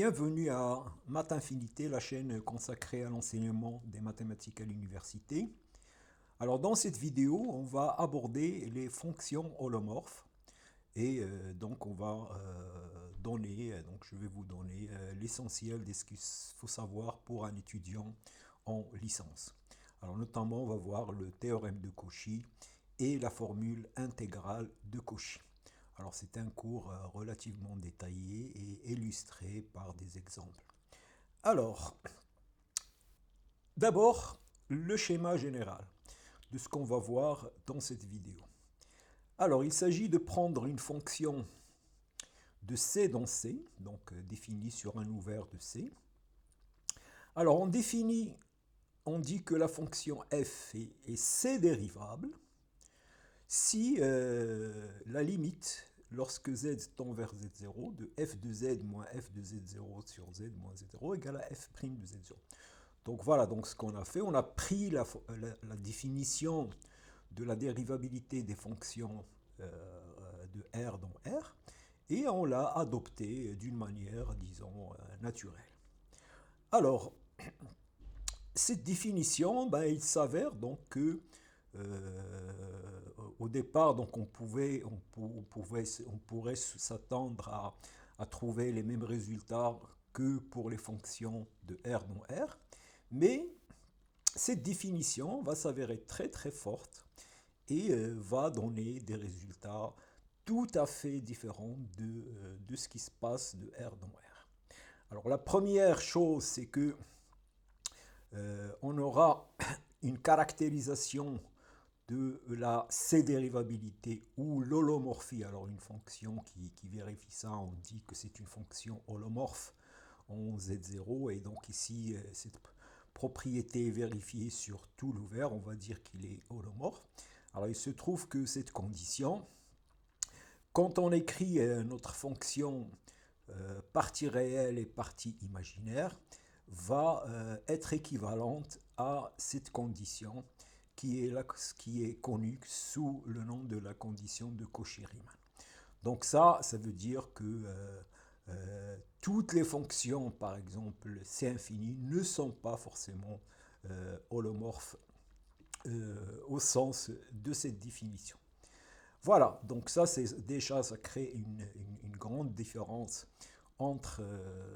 Bienvenue à Math Infinité, la chaîne consacrée à l'enseignement des mathématiques à l'université. Alors dans cette vidéo, on va aborder les fonctions holomorphes et donc on va je vais vous donner l'essentiel de ce qu'il faut savoir pour un étudiant en licence. Alors notamment, on va voir le théorème de Cauchy et la formule intégrale de Cauchy. Alors c'est un cours relativement détaillé et illustré par des exemples. Alors, d'abord, le schéma général de ce qu'on va voir dans cette vidéo. Alors, il s'agit de prendre une fonction de C dans C, donc définie sur un ouvert de C. Alors, on dit que la fonction f est C dérivable si la limite, lorsque z tend vers z0, de f de z moins f de z0 sur z moins z0 égale à f' de z0. Donc voilà donc ce qu'on a fait. On a pris la définition de la dérivabilité des fonctions de R dans R et on l'a adoptée d'une manière, disons, naturelle. Alors, cette définition, il s'avère donc que au départ, donc on pourrait s'attendre à trouver les mêmes résultats que pour les fonctions de R dans R, mais cette définition va s'avérer très très forte et va donner des résultats tout à fait différents de ce qui se passe de R dans R. Alors la première chose, c'est que on aura une caractérisation de la C-dérivabilité ou l'holomorphie. Alors une fonction qui vérifie ça, on dit que c'est une fonction holomorphe en Z0, et donc ici cette propriété est vérifiée sur tout l'ouvert, on va dire qu'il est holomorphe. Alors il se trouve que cette condition, quand on écrit notre fonction partie réelle et partie imaginaire, va être équivalente à cette condition qui est connue sous le nom de la condition de Cauchy-Riemann. Donc ça veut dire que toutes les fonctions, par exemple C infini, ne sont pas forcément holomorphes au sens de cette définition. Voilà, donc ça crée une grande différence entre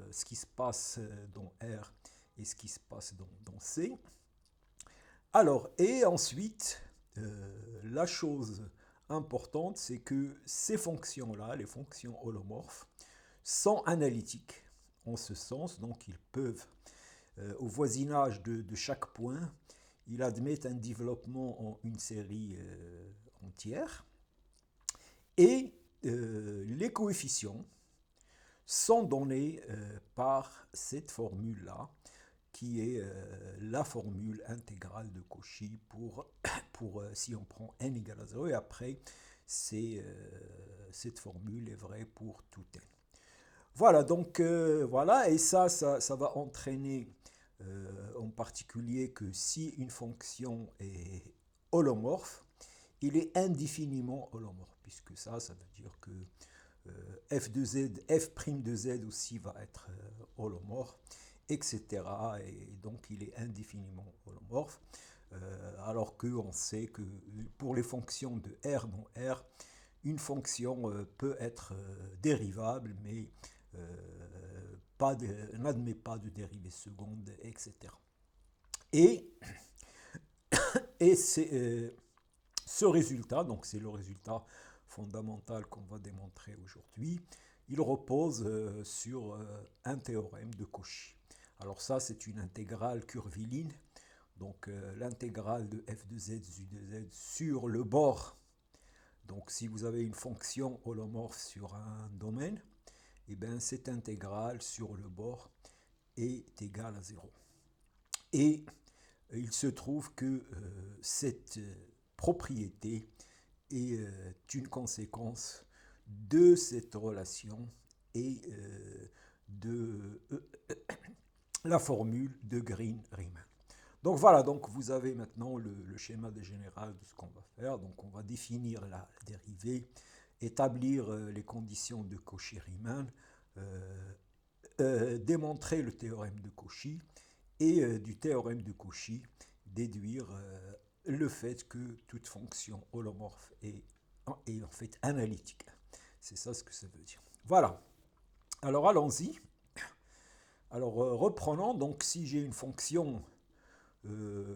ce qui se passe dans R et ce qui se passe dans C. Alors, et ensuite, la chose importante, c'est que ces fonctions-là, les fonctions holomorphes, sont analytiques. En ce sens, donc, ils peuvent, au voisinage de chaque point, ils admettent un développement en une série entière. Et les coefficients sont donnés par cette formule-là, qui est la formule intégrale de Cauchy si on prend n égale à 0, et après, cette formule est vraie pour tout n. Voilà, donc voilà, et ça va entraîner en particulier que si une fonction est holomorphe, il est indéfiniment holomorphe, puisque ça veut dire que f de z aussi va être holomorphe, etc. Et donc il est indéfiniment holomorphe, alors qu'on sait que pour les fonctions de R dans R, une fonction peut être dérivable, mais n'admet pas de dérivée seconde, etc. Et, et ce résultat, donc c'est le résultat fondamental qu'on va démontrer aujourd'hui, il repose sur un théorème de Cauchy. Alors ça, c'est une intégrale curviligne, donc l'intégrale de f de z u de z sur le bord. Donc si vous avez une fonction holomorphe sur un domaine, et bien cette intégrale sur le bord est égale à 0. Et il se trouve que cette propriété est une conséquence de cette relation et de la formule de Green-Riemann. Donc voilà, donc vous avez maintenant le schéma général de ce qu'on va faire. Donc on va définir la dérivée, établir les conditions de Cauchy-Riemann, démontrer le théorème de Cauchy et du théorème de Cauchy déduire le fait que toute fonction holomorphe est en fait analytique. C'est ça ce que ça veut dire. Voilà. Alors allons-y. Alors reprenons. Donc si j'ai une fonction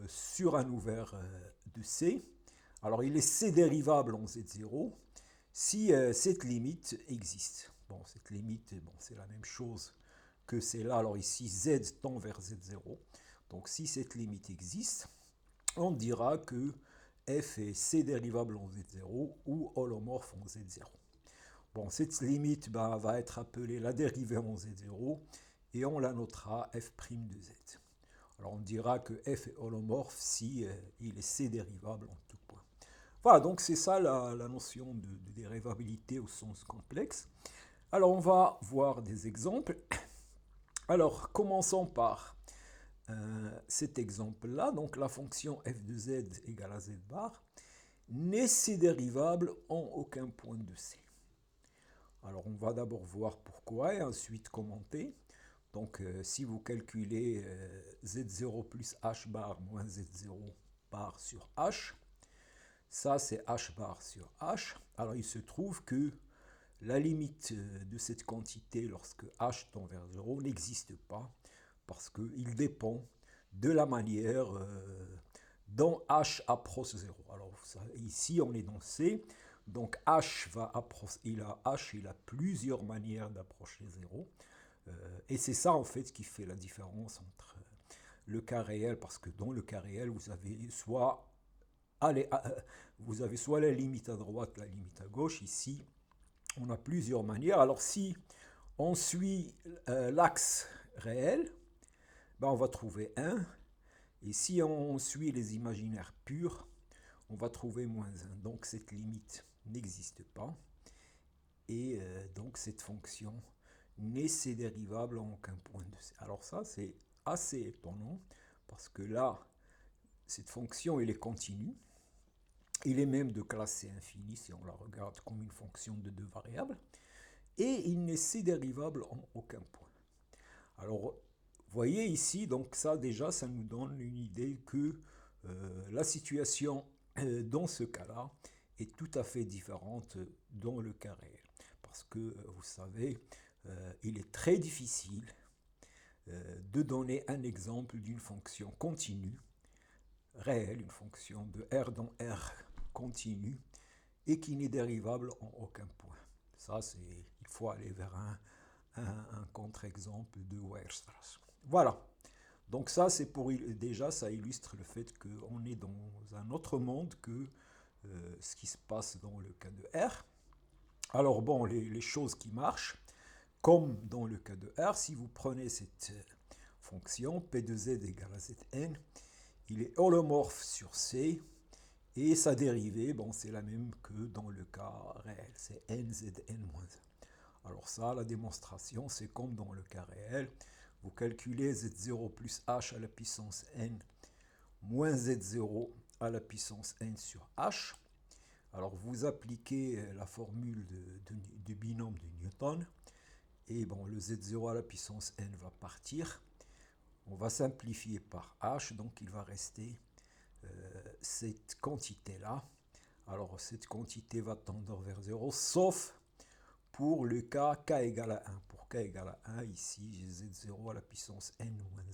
sur un ouvert de C, alors il est C dérivable en Z0 si cette limite existe. Bon, cette limite, bon, c'est la même chose que c'est là. Alors ici, Z tend vers Z0. Donc si cette limite existe, on dira que f est C dérivable en Z0 ou holomorphe en Z0. Bon, cette limite va être appelée la dérivée en Z0 et on la notera f' de Z. Alors on dira que f est holomorphe si il est C dérivable en tout point. Voilà, donc c'est ça la notion de dérivabilité au sens complexe. Alors on va voir des exemples. Alors commençons par cet exemple-là. Donc la fonction f de z égale à z bar n'est C dérivable en aucun point de C. Alors on va d'abord voir pourquoi et ensuite commenter. Donc si vous calculez z0 plus h bar moins z0 bar sur h, ça c'est h bar sur h. Alors il se trouve que la limite de cette quantité lorsque h tend vers 0 n'existe pas parce qu'il dépend de la manière dont h approche 0. Alors ici on est dans C, donc il a plusieurs manières d'approcher 0. Et c'est ça en fait qui fait la différence entre le cas réel, parce que dans le cas réel, vous avez soit la limite à droite, la limite à gauche. Ici, on a plusieurs manières. Alors si on suit l'axe réel, on va trouver 1. Et si on suit les imaginaires purs, on va trouver moins 1. Donc cette limite n'existe pas. Et donc cette fonction n'est C dérivable en aucun point de C. Alors ça, c'est assez étonnant, parce que là, cette fonction, elle est continue. Il est même de classe C infini, si on la regarde comme une fonction de deux variables. Et il n'est C dérivable en aucun point. Alors, voyez ici, donc ça déjà, ça nous donne une idée que la situation dans ce cas-là est tout à fait différente dans le cas réel. Parce que, vous savez, il est très difficile de donner un exemple d'une fonction continue, réelle, une fonction de R dans R continue, et qui n'est dérivable en aucun point. Ça, il faut aller vers un contre-exemple de Weierstrass. Voilà. Donc ça, déjà, ça illustre le fait qu'on est dans un autre monde que ce qui se passe dans le cas de R. Alors bon, les choses qui marchent, comme dans le cas de R, si vous prenez cette fonction P de Z égale à Zn, il est holomorphe sur C, et sa dérivée, c'est la même que dans le cas réel, c'est nZn-1. Alors ça, la démonstration, c'est comme dans le cas réel, vous calculez Z0 plus H à la puissance n moins Z0 à la puissance n sur H. Alors vous appliquez la formule du binôme de Newton, et le Z0 à la puissance n va partir. On va simplifier par H, donc il va rester cette quantité-là. Alors cette quantité va tendre vers 0, sauf pour le cas k égale à 1. Pour k égale à 1, ici, j'ai z0 à la puissance n moins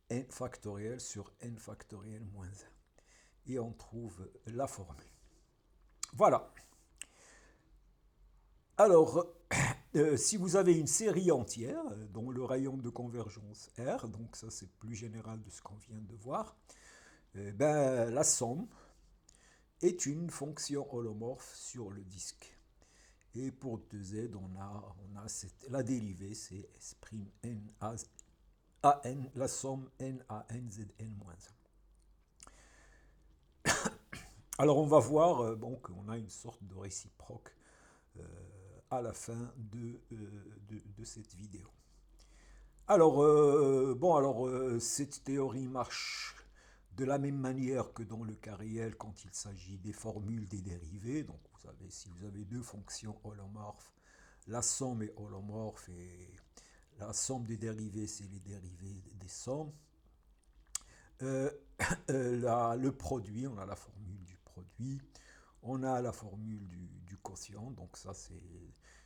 1, n factoriel sur n factoriel moins 1. Et on trouve la formule. Voilà. Alors, si vous avez une série entière dont le rayon de convergence R, donc ça c'est plus général de ce qu'on vient de voir, la somme est une fonction holomorphe sur le disque. Et pour 2z, on a la dérivée, c'est s'N a n, la somme n a n z n moins 1. Alors on va voir qu'on a une sorte de réciproque à la fin de cette vidéo. Alors, cette théorie marche de la même manière que dans le cas réel quand il s'agit des formules des dérivées. Donc, si vous avez deux fonctions holomorphes, la somme est holomorphe et La somme des dérivés, c'est les dérivés des sommes. Euh, le produit, on a la formule du produit. On a la formule du quotient, donc ça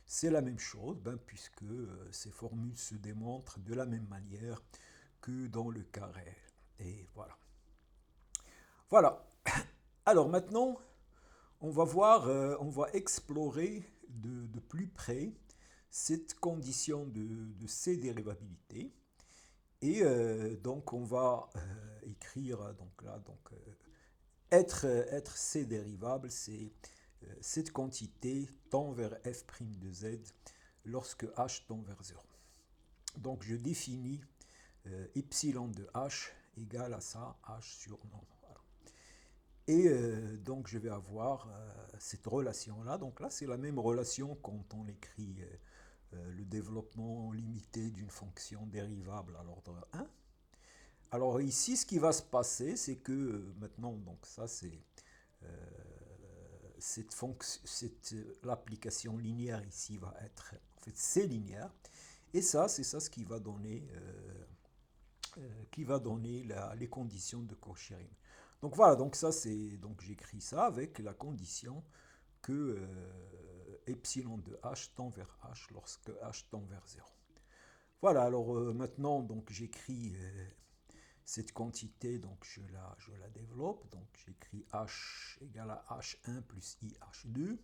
c'est la même chose, puisque ces formules se démontrent de la même manière que dans le cas réel. Et voilà. Voilà. Alors maintenant, on va voir, on va explorer de plus près cette condition de C dérivabilité. Et donc on va écrire donc là être C dérivable, c'est cette quantité tend vers f' de z lorsque h tend vers 0. Donc je définis epsilon de h égale à ça, h sur nombre. Voilà. Et donc je vais avoir cette relation-là. Donc là, c'est la même relation quand on écrit le développement limité d'une fonction dérivable à l'ordre 1. Alors ici, ce qui va se passer, c'est que maintenant, donc ça c'est l'application linéaire ici va être, en fait, c'est linéaire. Et ça, c'est ça ce qui va donner les conditions de Cauchy-Riemann. Donc voilà, donc ça c'est, donc j'écris ça avec la condition que epsilon de h tend vers h lorsque h tend vers 0. Voilà, alors maintenant donc j'écris cette quantité, donc je la développe, donc j'écris h égale à h1 plus i h2.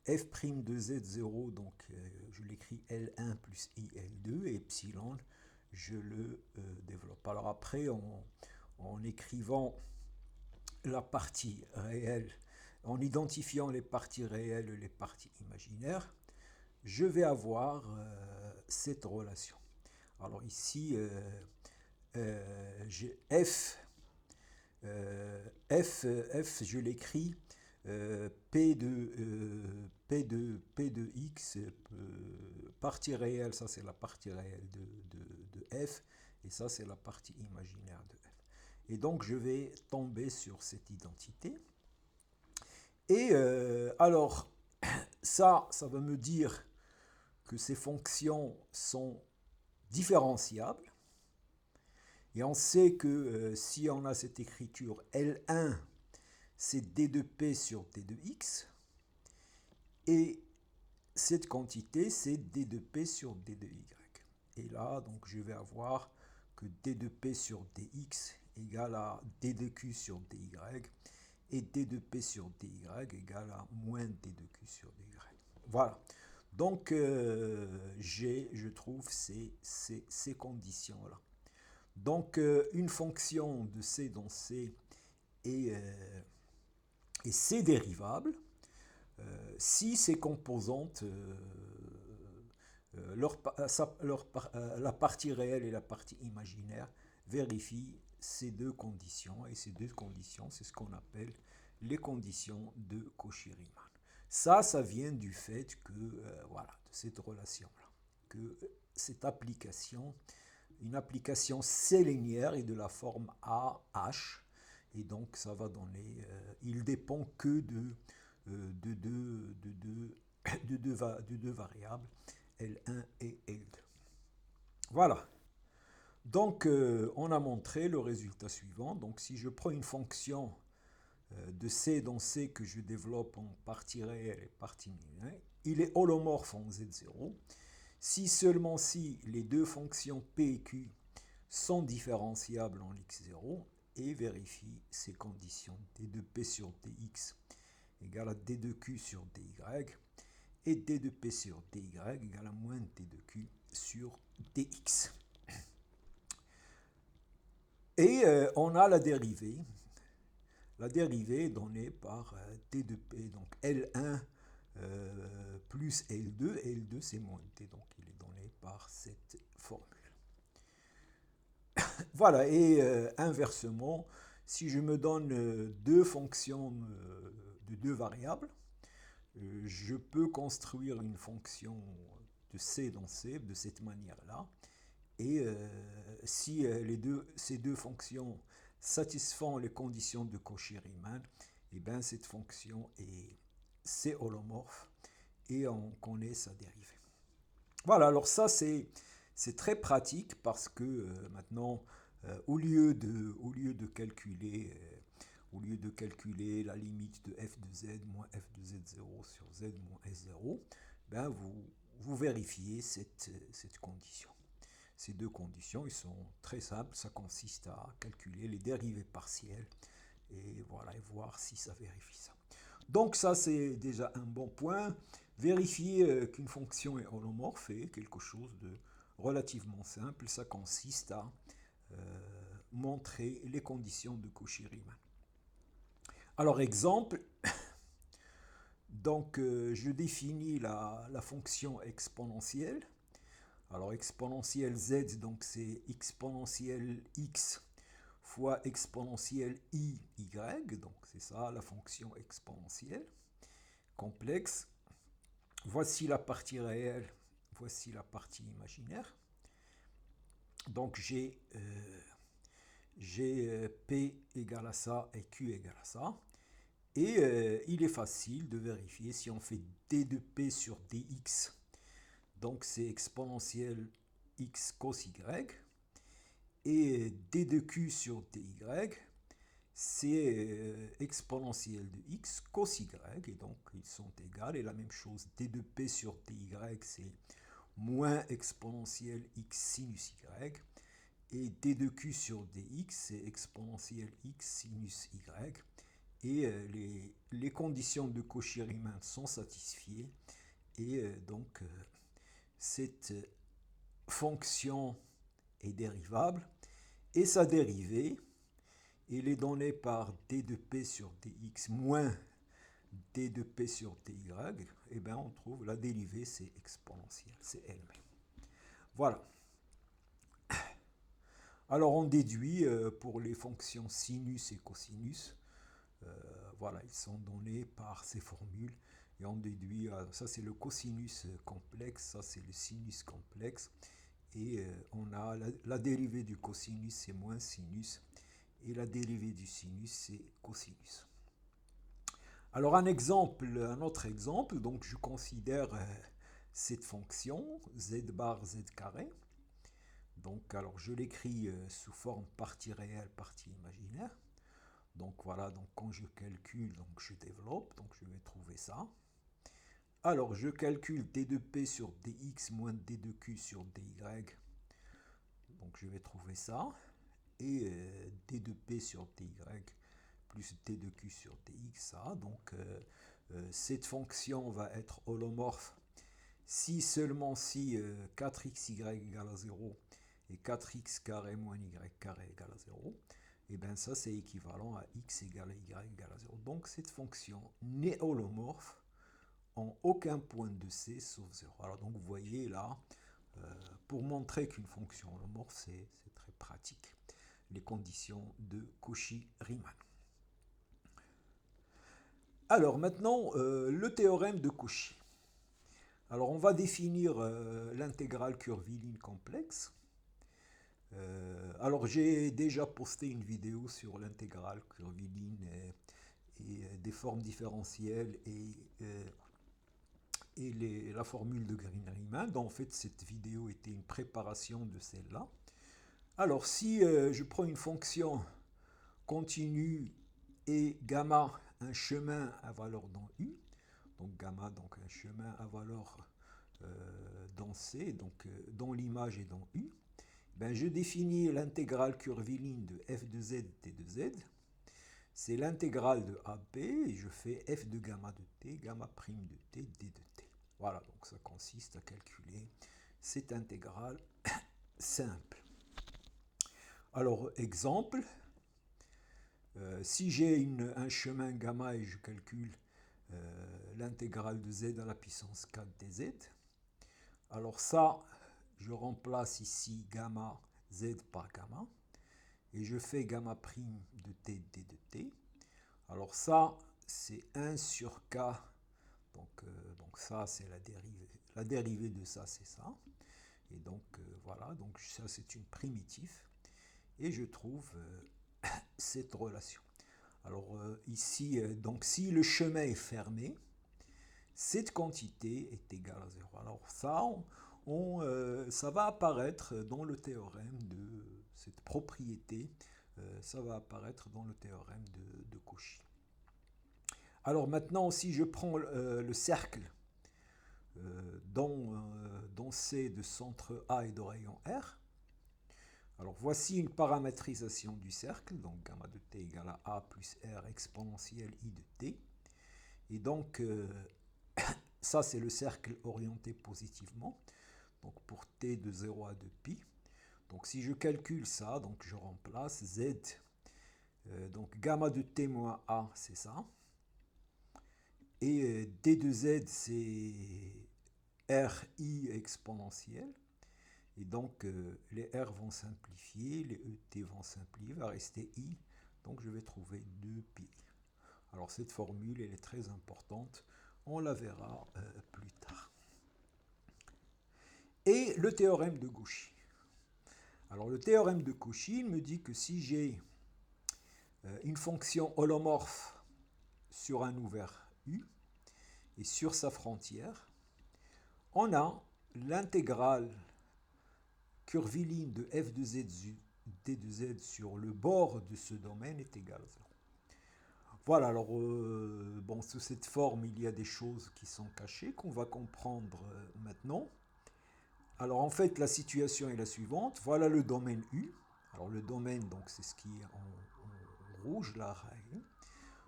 F' de z0, donc je l'écris L1 plus I L2, et epsilon, je le développe. Alors après, en écrivant la partie réelle, en identifiant les parties réelles et les parties imaginaires, je vais avoir cette relation. Alors ici, j'ai F, je l'écris P de X, partie réelle, ça c'est la partie réelle de F, et ça c'est la partie imaginaire de F. Et donc je vais tomber sur cette identité. Et alors, ça va me dire que ces fonctions sont différenciables. Et on sait que si on a cette écriture L1, c'est D de P sur D de X. Et cette quantité, c'est D de P sur D de Y. Et là, donc, je vais avoir que D de P sur Dx égale à D de Q sur Dy. Et D de P sur Dy égale à moins D de Q sur Dy. Voilà. Donc, je trouve ces conditions-là. Donc, une fonction de C dont C est C dérivable, si ces composantes, la partie réelle et la partie imaginaire, vérifient ces deux conditions. Et ces deux conditions, c'est ce qu'on appelle les conditions de Cauchy-Riemann. Ça vient du fait que, voilà, de cette relation-là, que cette application, une application C-linéaire est de la forme AH, et donc ça va donner, il dépend que de deux variables, L1 et L2. Voilà. Donc, on a montré le résultat suivant. Donc, si je prends une fonction de C dans C que je développe en partie réelle et partie imaginaire, il est holomorphe en Z0. Si seulement si les deux fonctions P et Q sont différenciables en X0 et vérifie ces conditions D de P sur Dx égale à D de Q sur Dy et D de P sur Dy égale à moins D de Q sur Dx. Et on a la dérivée. La dérivée est donnée par D de P, donc L1 plus L2. L2 c'est moins T, donc il est donné par cette formule. Voilà, et inversement, si je me donne deux fonctions de deux variables, je peux construire une fonction de C dans C de cette manière-là. Et si ces deux fonctions satisfont les conditions de Cauchy-Riemann, et bien cette fonction est C holomorphe et on connaît sa dérivée. Voilà, alors ça c'est C'est très pratique parce que maintenant, au lieu de calculer la limite de f de z moins f de z0 sur z moins s0, ben vous vérifiez cette condition. Ces deux conditions, ils sont très simples. Ça consiste à calculer les dérivées partielles et voilà, et voir si ça vérifie ça. Donc ça, c'est déjà un bon point. Vérifier qu'une fonction est holomorphe est quelque chose de relativement simple. Ça consiste à montrer les conditions de Cauchy-Riemann. Alors, exemple, donc je définis la fonction exponentielle. Alors, exponentielle z, donc c'est exponentielle x fois exponentielle i, y, donc c'est ça la fonction exponentielle complexe. Voici la partie réelle, voici la partie imaginaire. Donc j'ai P égale à ça et Q égale à ça. Et il est facile de vérifier si on fait d de P sur dx. Donc c'est exponentielle x cos y. Et d de q sur dy, c'est exponentielle de x cos y. Et donc ils sont égales. Et la même chose, d de p sur dy, c'est moins exponentielle x sinus y. Et d de q sur dx, c'est exponentielle x sinus y. Et les conditions de Cauchy-Riemann sont satisfaites. Et donc cette fonction est dérivable. Et sa dérivée, elle est donnée par d de p sur dx moins d de p sur dy. Et bien on trouve la dérivée, c'est exponentielle, c'est elle-même. Voilà. Alors on déduit pour les fonctions sinus et cosinus. Voilà, ils sont donnés par ces formules. Et on déduit, ça c'est le cosinus complexe, ça c'est le sinus complexe. Et on a la dérivée du cosinus, c'est moins sinus. Et la dérivée du sinus, c'est cosinus. Alors un autre exemple, donc je considère cette fonction, z bar z carré. Donc alors je l'écris sous forme partie réelle, partie imaginaire. Donc voilà, donc quand je calcule, donc je développe, donc je vais trouver ça. Alors je calcule d de p sur dx moins d de q sur dy. Donc je vais trouver ça. Et d de p sur dy plus d de q sur dx, ça. Donc cette fonction va être holomorphe si seulement si 4xy égale à 0 et 4x carré moins y carré égale à 0. Et bien ça c'est équivalent à x égale à y égale à 0. Donc cette fonction n'est holomorphe en aucun point de C sauf 0. Alors donc vous voyez là, pour montrer qu'une fonction holomorphe, c'est très pratique. Les conditions de Cauchy-Riemann. Alors maintenant, le théorème de Cauchy. Alors on va définir l'intégrale curviligne complexe. Alors j'ai déjà posté une vidéo sur l'intégrale curviligne et des formes différentielles et la formule de Green-Riemann. En fait, cette vidéo était une préparation de celle-là. Alors si je prends une fonction continue et gamma un chemin à valeur dans U, donc gamma donc un chemin à valeur dans C, donc dans l'image et dans U, ben je définis l'intégrale curviligne de f de z t de z. C'est l'intégrale de AP et je fais f de gamma de t, gamma prime de t, d de t. Voilà, donc ça consiste à calculer cette intégrale simple. Alors, exemple, si j'ai un chemin gamma et je calcule l'intégrale de z à la puissance 4 dz, alors ça, je remplace ici gamma z par gamma, et je fais gamma prime de t d de t. Alors ça, c'est 1 sur k, donc ça c'est la dérivée. La dérivée de ça, c'est ça. Et donc voilà, donc ça c'est une primitive. Et je trouve cette relation. Alors ici, donc si le chemin est fermé, cette quantité est égale à 0. Alors ça, ça va apparaître dans le théorème de cette propriété, ça va apparaître dans le théorème de Cauchy. Alors maintenant, si je prends le cercle dans C de centre A et de rayon R, alors voici une paramétrisation du cercle, donc gamma de t égale à A plus R exponentielle I de t. Et donc, ça c'est le cercle orienté positivement, donc pour t de 0 à 2pi. Donc si je calcule ça, donc je remplace z, donc gamma de t moins A, c'est ça. Et d de z, c'est ri exponentielle. Et donc, les R vont simplifier, les ET vont simplifier, il va rester I. Donc, je vais trouver 2pi. Alors, cette formule, elle est très importante. On la verra plus tard. Et le théorème de Cauchy. Alors, le théorème de Cauchy, il me dit que si j'ai une fonction holomorphe sur un ouvert U et sur sa frontière, on a l'intégrale curviligne de f de z d de z sur le bord de ce domaine est égal à 0. Voilà, alors, bon, sous cette forme, il y a des choses qui sont cachées, qu'on va comprendre maintenant. Alors, en fait, la situation est la suivante. Voilà le domaine U. Alors, le domaine, donc, c'est ce qui est en rouge, la règle.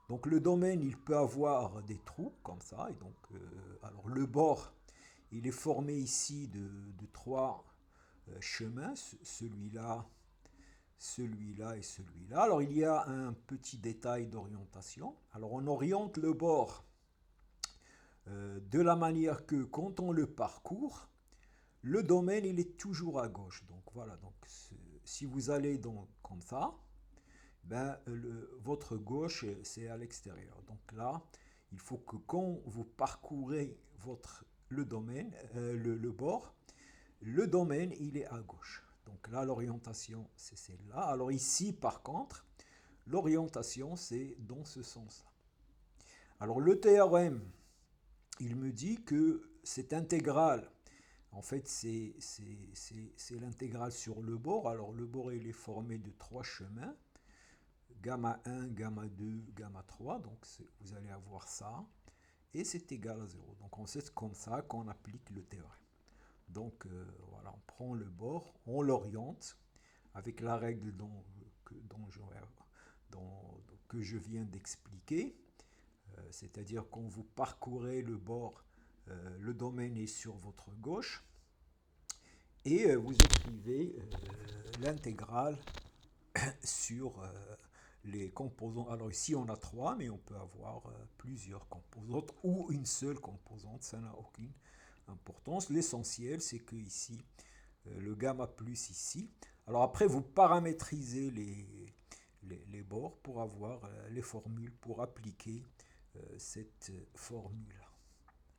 Donc, le domaine, il peut avoir des trous, comme ça. Et donc, alors, le bord, il est formé ici de trois chemins, celui-là, celui-là et celui-là. Alors il y a un petit détail d'orientation. Alors on oriente le bord de la manière que quand on le parcourt, le domaine il est toujours à gauche. Donc voilà, donc si vous allez donc comme ça, ben, votre gauche c'est à l'extérieur. Donc là, il faut que quand vous parcourez le domaine, le bord, le domaine il est à gauche. Donc là, l'orientation, c'est celle-là. Alors ici, par contre, l'orientation, c'est dans ce sens-là. Alors le théorème, il me dit que cette intégrale, en fait, c'est l'intégrale sur le bord. Alors le bord, il est formé de trois chemins. Gamma 1, gamma 2, gamma 3. Donc vous allez avoir ça. Et c'est égal à 0. Donc c'est comme ça qu'on applique le théorème. Donc voilà, on prend le bord, on l'oriente avec la règle que je viens d'expliquer. C'est-à-dire quand vous parcourez le bord, le domaine est sur votre gauche. Et vous écrivez l'intégrale sur les composants. Alors ici on a 3, mais on peut avoir plusieurs composantes ou une seule composante, ça n'a aucune importance. L'essentiel, c'est que ici, le gamma plus ici. Alors après, vous paramétrisez les bords pour avoir les formules, pour appliquer cette formule.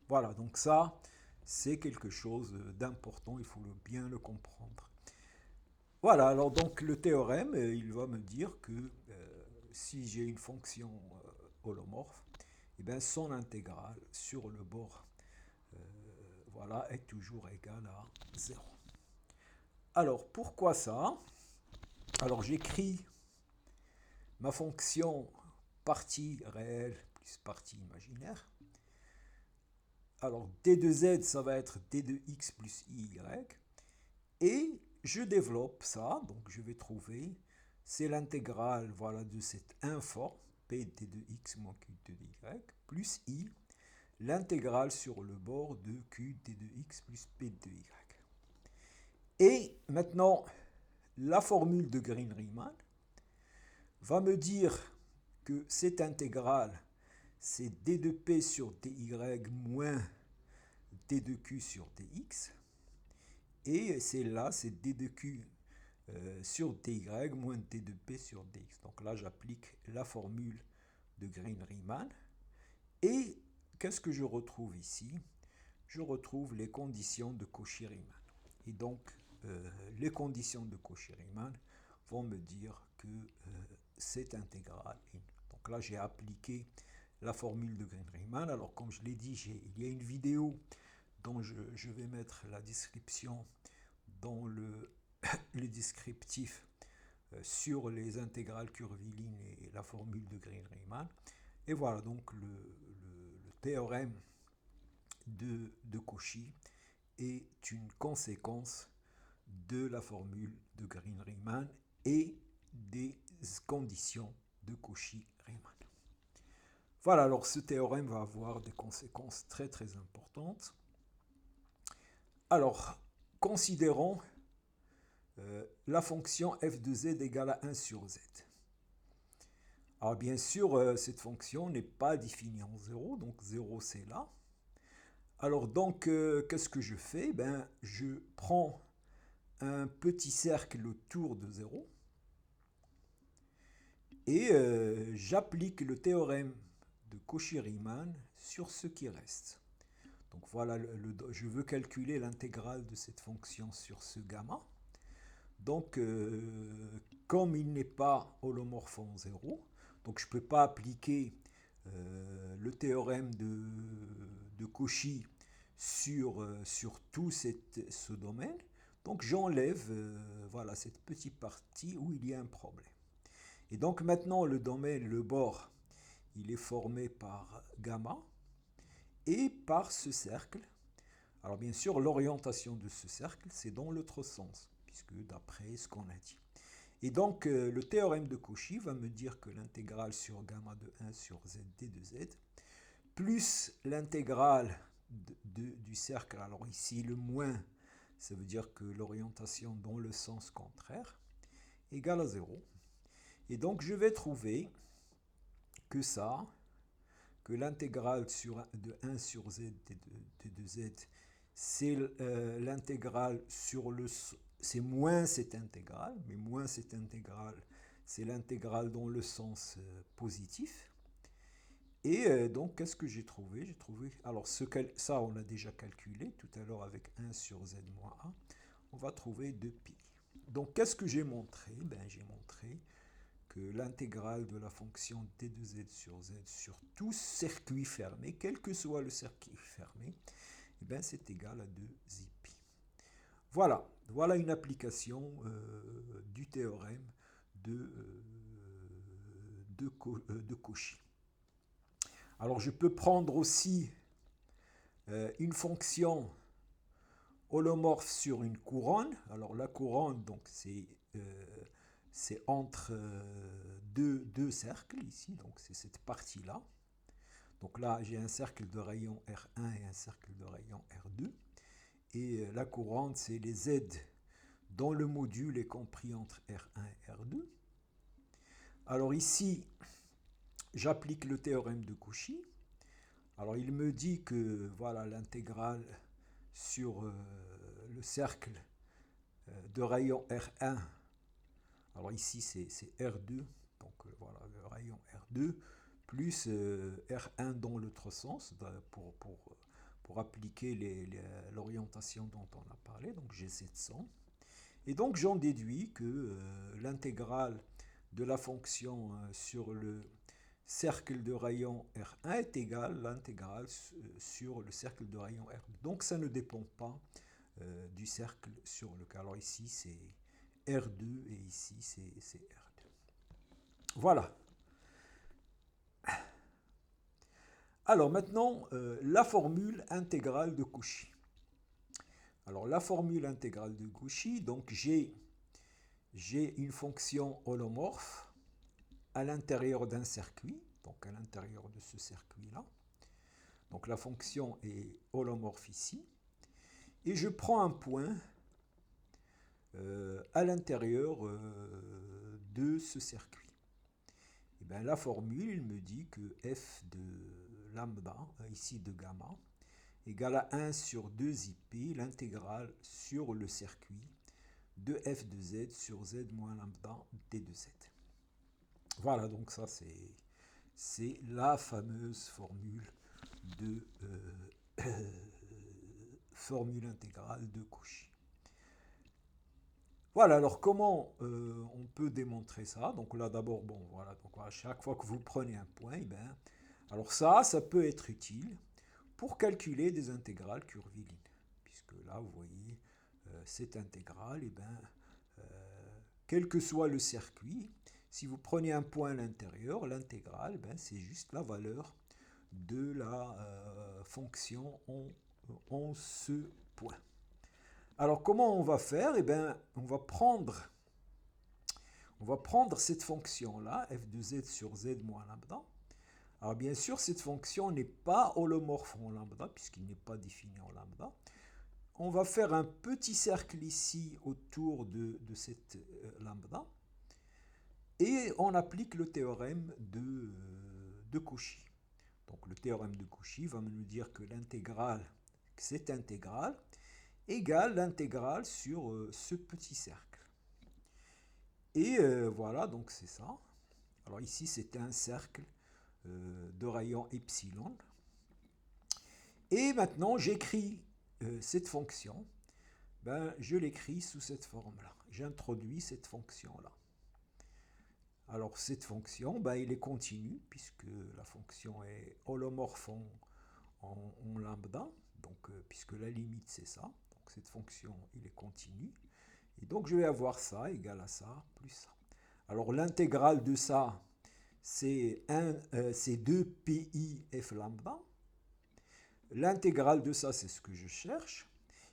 Voilà, donc ça, c'est quelque chose d'important, il faut bien le comprendre. Voilà, alors donc le théorème, il va me dire que si j'ai une fonction holomorphe, et bien son intégrale sur le bord voilà, est toujours égal à 0. Alors, pourquoi ça? Alors, j'écris ma fonction partie réelle plus partie imaginaire. Alors, d de z, ça va être d de x plus i, y. Et je développe ça, donc je vais trouver, c'est l'intégrale voilà, de cette informe, p d de x moins q d de y, plus i, l'intégrale sur le bord de q d de x plus p de y. Et maintenant, la formule de Green-Riemann va me dire que cette intégrale, c'est d de p sur dy moins d de q sur dx. Et celle-là, c'est d de q sur dy moins d de p sur dx. Donc là, j'applique la formule de Green-Riemann. Et qu'est-ce que je retrouve ici? Je retrouve les conditions de Cauchy-Riemann. Et donc, les conditions de Cauchy-Riemann vont me dire que cette intégrale est nulle. Donc là, j'ai appliqué la formule de Green-Riemann. Alors, comme je l'ai dit, il y a une vidéo dont je vais mettre la description dans les descriptifs sur les intégrales curviligne et la formule de Green-Riemann. Et voilà donc le théorème de Cauchy est une conséquence de la formule de Green-Riemann et des conditions de Cauchy-Riemann. Voilà, alors ce théorème va avoir des conséquences très très importantes. Alors, considérons la fonction f de z égale à 1 sur z. Alors bien sûr, cette fonction n'est pas définie en 0, donc 0 c'est là. Alors donc, qu'est-ce que je fais? Je prends un petit cercle autour de 0 et j'applique le théorème de Cauchy-Riemann sur ce qui reste. Donc voilà, je veux calculer l'intégrale de cette fonction sur ce gamma. Donc, comme il n'est pas holomorphe en 0, donc je ne peux pas appliquer le théorème de Cauchy sur tout ce domaine. Donc j'enlève voilà, cette petite partie où il y a un problème. Et donc maintenant le domaine, le bord, il est formé par gamma et par ce cercle. Alors bien sûr, l'orientation de ce cercle, c'est dans l'autre sens, puisque d'après ce qu'on a dit. Et donc, le théorème de Cauchy va me dire que l'intégrale sur gamma de 1 sur z d de z, plus l'intégrale du cercle, alors ici le moins, ça veut dire que l'orientation dans le sens contraire, égale à 0. Et donc, je vais trouver que l'intégrale de 1 sur z d de z, c'est l'intégrale sur le... C'est moins cette intégrale, mais moins cette intégrale, c'est l'intégrale dans le sens positif. Et donc, qu'est-ce que j'ai trouvé? J'ai trouvé... Alors, ça, on l'a déjà calculé tout à l'heure avec 1 sur z moins 1. On va trouver 2pi. Donc, qu'est-ce que j'ai montré? J'ai montré que l'intégrale de la fonction d de z sur tout circuit fermé, quel que soit le circuit fermé, c'est égal à 2pi. Voilà une application du théorème de Cauchy. Alors je peux prendre aussi une fonction holomorphe sur une couronne. Alors la couronne, donc c'est entre deux cercles ici, donc c'est cette partie-là. Donc là, j'ai un cercle de rayon R1 et un cercle de rayon R2. Et la couronne, c'est les Z dont le module est compris entre R1 et R2. Alors ici, j'applique le théorème de Cauchy. Alors il me dit que voilà l'intégrale sur le cercle de rayon R1. Alors ici, c'est R2. Donc voilà, le rayon R2 plus R1 dans l'autre sens pour appliquer l'orientation dont on a parlé, donc j'ai 700. Et donc j'en déduis que l'intégrale de la fonction sur le cercle de rayon R1 est égale à l'intégrale sur le cercle de rayon R2. Donc ça ne dépend pas du cercle sur le cas. Alors ici c'est R2 et ici c'est R2. Voilà. Alors maintenant, la formule intégrale de Cauchy. Alors la formule intégrale de Cauchy, donc j'ai une fonction holomorphe à l'intérieur d'un circuit, donc à l'intérieur de ce circuit-là. Donc la fonction est holomorphe ici. Et je prends un point à l'intérieur de ce circuit. Et bien, la formule, il me dit que f de lambda, ici de gamma, égale à 1 sur 2ip, l'intégrale sur le circuit de f de z sur z moins lambda d de z. Voilà, donc ça c'est la fameuse formule de formule intégrale de Cauchy. Voilà, alors comment on peut démontrer ça? Donc là d'abord, bon voilà, donc à chaque fois que vous prenez un point, alors ça peut être utile pour calculer des intégrales curvilinéaires. Puisque là, vous voyez, cette intégrale, eh ben, quel que soit le circuit, si vous prenez un point à l'intérieur, l'intégrale, ben, c'est juste la valeur de la fonction en ce point. Alors comment on va faire? Eh bien, on va prendre cette fonction-là, f de z sur z moins lambda. Alors bien sûr, cette fonction n'est pas holomorphe en lambda, puisqu'il n'est pas défini en lambda. On va faire un petit cercle ici autour de cette lambda. Et on applique le théorème de Cauchy. Donc le théorème de Cauchy va nous dire que cette intégrale égale l'intégrale sur ce petit cercle. Et voilà, donc c'est ça. Alors ici, c'est un cercle de rayon epsilon. Et maintenant, j'écris cette fonction. Ben, je l'écris sous cette forme-là. J'introduis cette fonction-là. Alors cette fonction, ben, elle est continue, puisque la fonction est holomorphe en lambda, donc, puisque la limite c'est ça. Donc cette fonction, elle est continue. Et donc je vais avoir ça égale à ça plus ça. Alors l'intégrale de ça, c'est 2pi f lambda. L'intégrale de ça, c'est ce que je cherche.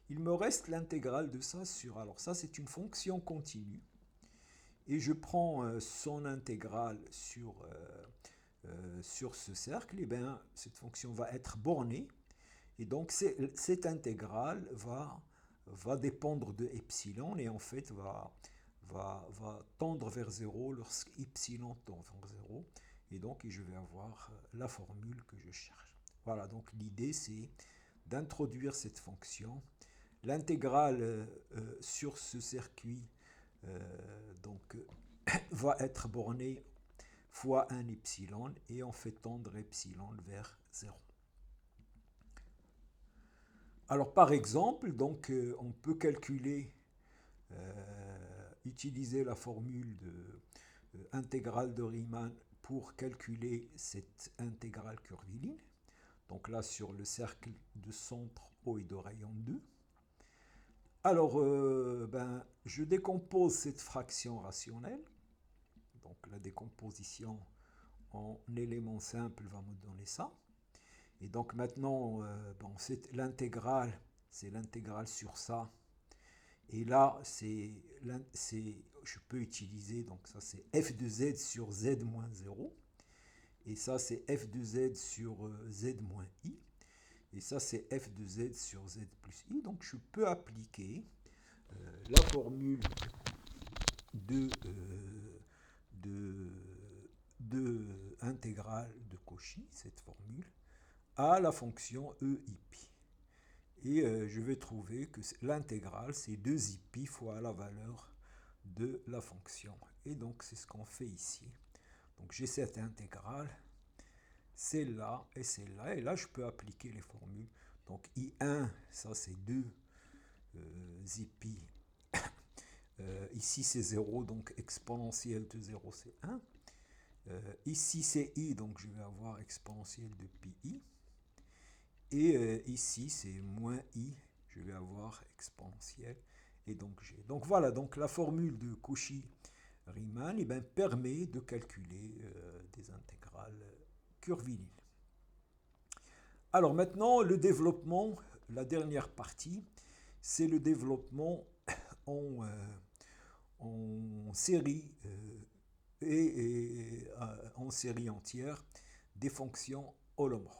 Il me reste l'intégrale de ça sur... Alors ça, c'est une fonction continue. Et je prends son intégrale sur ce cercle. Et bien, cette fonction va être bornée. Et donc, cette intégrale va dépendre de epsilon et en fait va tendre vers 0 lorsque epsilon tend vers 0. Et donc, je vais avoir la formule que je cherche. Voilà, donc l'idée, c'est d'introduire cette fonction. L'intégrale sur ce circuit va être bornée fois 1 epsilon et on fait tendre epsilon vers 0. Alors par exemple, donc, on peut calculer, utiliser la formule de intégrale de Riemann pour calculer cette intégrale curviligne. Donc là, sur le cercle de centre O et de rayon 2. Alors, je décompose cette fraction rationnelle. Donc la décomposition en éléments simples va me donner ça. Et donc maintenant, l'intégrale, c'est l'intégrale sur ça. Et là, je peux utiliser, donc ça c'est f de z sur z moins 0. Et ça c'est f de z sur z moins i. Et ça c'est f de z sur z plus i. Donc je peux appliquer la formule de intégrale de Cauchy, cette formule, à la fonction EIP. Et je vais trouver que l'intégrale, c'est 2IP fois la valeur de la fonction. Et donc, c'est ce qu'on fait ici. Donc, j'ai cette intégrale, celle-là et celle-là. Et là, je peux appliquer les formules. Donc, I1, ça, c'est 2IP. Ici, c'est 0, donc exponentielle de 0, c'est 1. Ici, c'est I, donc je vais avoir exponentielle de pi. Et ici, c'est moins i, je vais avoir exponentielle, et donc g. Donc voilà, donc la formule de Cauchy-Riemann permet de calculer des intégrales curvilines. Alors maintenant, le développement, la dernière partie, c'est le développement en série et en série entière des fonctions holomorphes.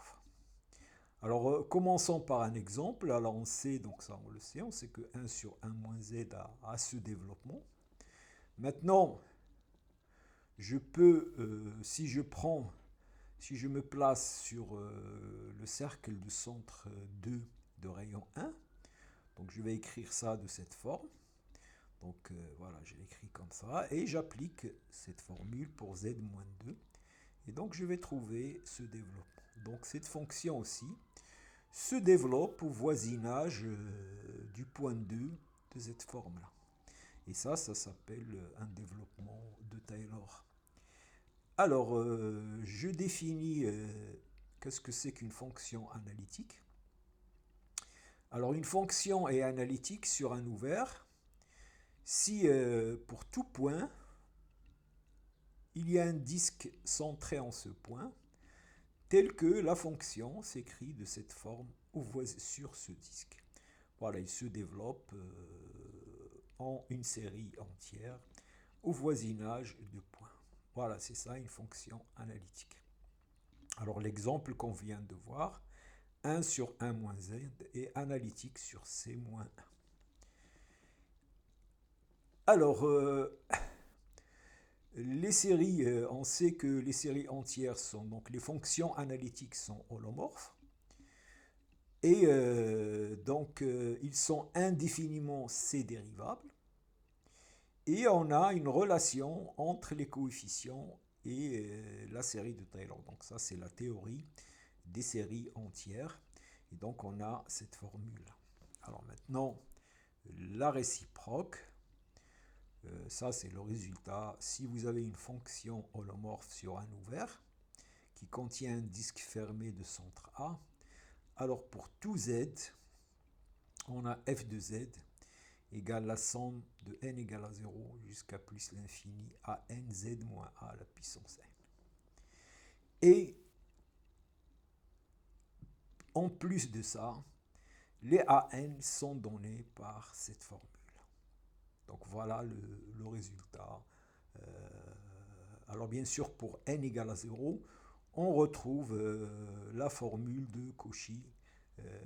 Alors, commençons par un exemple. Alors, on sait, donc ça on le sait, on sait que 1 sur 1 moins z a ce développement. Maintenant, je peux, si je me place sur le cercle de centre 2 de rayon 1, donc je vais écrire ça de cette forme. Donc voilà, je l'écris comme ça, et j'applique cette formule pour z moins 2. Et donc, je vais trouver ce développement. Donc, cette fonction aussi se développe au voisinage du point 2 de cette forme-là. Et ça s'appelle un développement de Taylor. Alors, je définis qu'est-ce que c'est qu'une fonction analytique? Alors une fonction est analytique sur un ouvert si pour tout point, il y a un disque centré en ce point, tel que la fonction s'écrit de cette forme sur ce disque. Voilà, il se développe en une série entière au voisinage de points. Voilà, c'est ça une fonction analytique. Alors l'exemple qu'on vient de voir, 1 sur 1 moins z est analytique sur c moins 1. Alors, les séries, on sait que les séries entières sont, donc les fonctions analytiques sont holomorphes. Et ils sont indéfiniment c-dérivables. Et on a une relation entre les coefficients et la série de Taylor. Donc ça, c'est la théorie des séries entières. Et donc on a cette formule. Alors maintenant, la réciproque, ça c'est le résultat. Si vous avez une fonction holomorphe sur un ouvert qui contient un disque fermé de centre A, alors pour tout z, on a f de z égale la somme de n égale à 0 jusqu'à plus l'infini à nz moins a à la puissance n. Et en plus de ça, les an sont donnés par cette formule. Donc voilà le résultat. Alors bien sûr, pour n égale à 0, on retrouve la formule de Cauchy,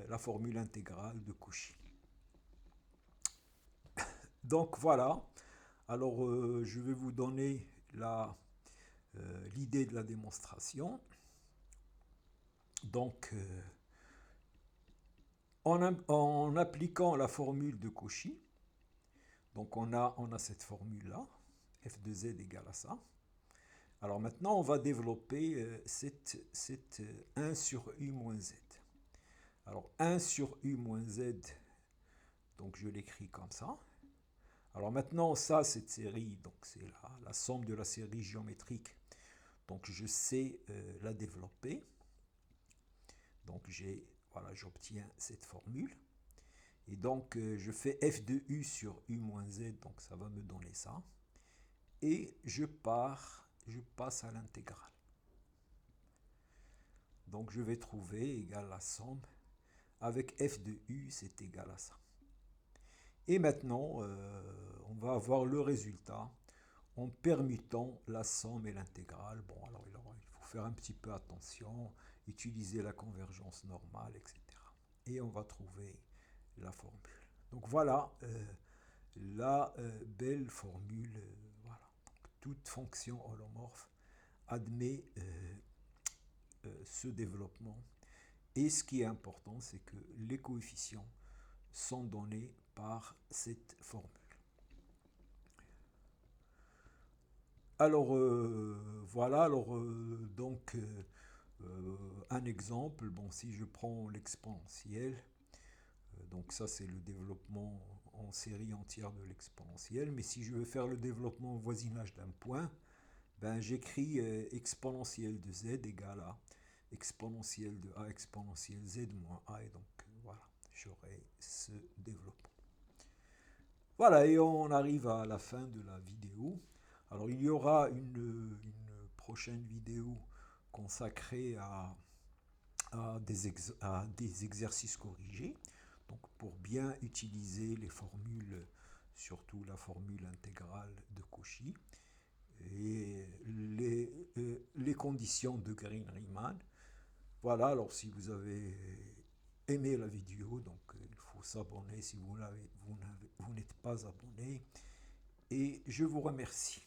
la formule intégrale de Cauchy. Donc voilà, alors je vais vous donner l'idée de la démonstration. Donc en appliquant la formule de Cauchy, donc on a cette formule-là, f de z égale à ça. Alors maintenant, on va développer cette 1 sur u moins z. Alors 1 sur u moins z, donc je l'écris comme ça. Alors maintenant, ça, cette série, donc c'est la somme de la série géométrique. Donc je sais la développer. Donc j'obtiens cette formule. Et donc je fais f de u sur u moins z, donc ça va me donner ça. Et je passe à l'intégrale. Donc je vais trouver égale la somme avec f de u, c'est égal à ça. Et maintenant, on va avoir le résultat en permutant la somme et l'intégrale. Bon, alors il faut faire un petit peu attention, utiliser la convergence normale, etc. Et on va trouver la formule. Donc voilà la belle formule. Voilà. Donc, toute fonction holomorphe admet ce développement. Et ce qui est important, c'est que les coefficients sont donnés par cette formule. Alors voilà, alors un exemple, bon, si je prends l'exponentielle, donc ça c'est le développement en série entière de l'exponentielle, mais si je veux faire le développement au voisinage d'un point, ben j'écris exponentielle de z égale à exponentielle de a exponentielle z moins a, et donc voilà, j'aurai ce développement. Voilà, et on arrive à la fin de la vidéo. Alors il y aura une prochaine vidéo consacrée à des exercices corrigés, donc pour bien utiliser les formules, surtout la formule intégrale de Cauchy, et les conditions de Green-Riemann. Voilà, alors si vous avez aimé la vidéo, donc il faut s'abonner si vous n'êtes pas abonné. Et je vous remercie.